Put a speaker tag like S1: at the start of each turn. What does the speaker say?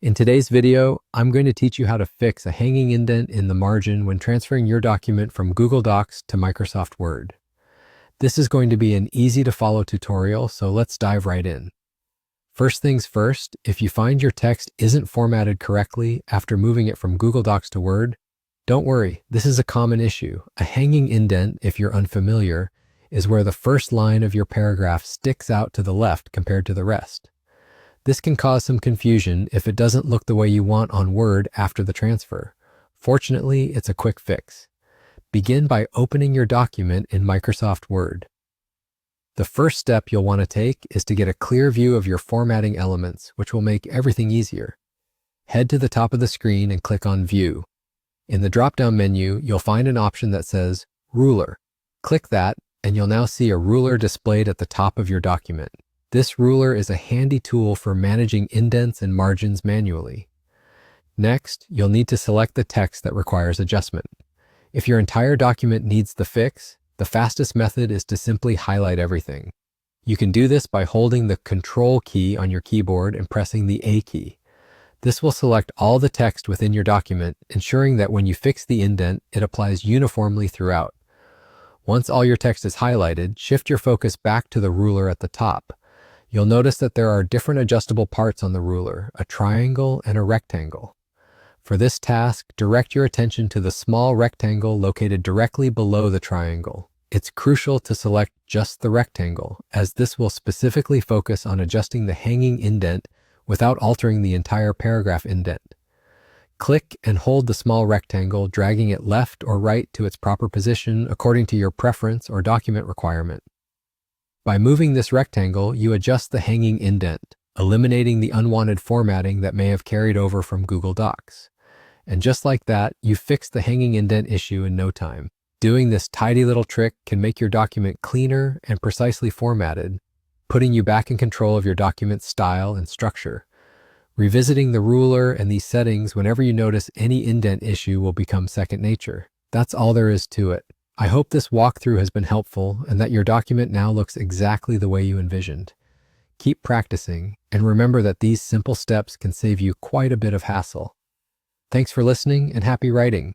S1: In today's video, I'm going to teach you how to fix a hanging indent in the margin when transferring your document from Google Docs to Microsoft Word. This is going to be an easy to follow tutorial, so let's dive right in. First things first, if you find your text isn't formatted correctly after moving it from Google Docs to Word, don't worry, this is a common issue. A hanging indent, if you're unfamiliar, is where the first line of your paragraph sticks out to the left compared to the rest. This can cause some confusion if it doesn't look the way you want on Word after the transfer. Fortunately, it's a quick fix. Begin by opening your document in Microsoft Word. The first step you'll want to take is to get a clear view of your formatting elements, which will make everything easier. Head to the top of the screen and click on View. In the drop-down menu, you'll find an option that says Ruler. Click that, and you'll now see a ruler displayed at the top of your document. This ruler is a handy tool for managing indents and margins manually. Next, you'll need to select the text that requires adjustment. If your entire document needs the fix, the fastest method is to simply highlight everything. You can do this by holding the Control key on your keyboard and pressing the A key. This will select all the text within your document, ensuring that when you fix the indent, it applies uniformly throughout. Once all your text is highlighted, shift your focus back to the ruler at the top. You'll notice that there are different adjustable parts on the ruler, a triangle and a rectangle. For this task, direct your attention to the small rectangle located directly below the triangle. It's crucial to select just the rectangle, as this will specifically focus on adjusting the hanging indent without altering the entire paragraph indent. Click and hold the small rectangle, dragging it left or right to its proper position according to your preference or document requirement. By moving this rectangle, you adjust the hanging indent, eliminating the unwanted formatting that may have carried over from Google Docs. And just like that, you fixed the hanging indent issue in no time. Doing this tidy little trick can make your document cleaner and precisely formatted, putting you back in control of your document's style and structure. Revisiting the ruler and these settings whenever you notice any indent issue will become second nature. That's all there is to it. I hope this walkthrough has been helpful and that your document now looks exactly the way you envisioned. Keep practicing, and remember that these simple steps can save you quite a bit of hassle. Thanks for listening and happy writing.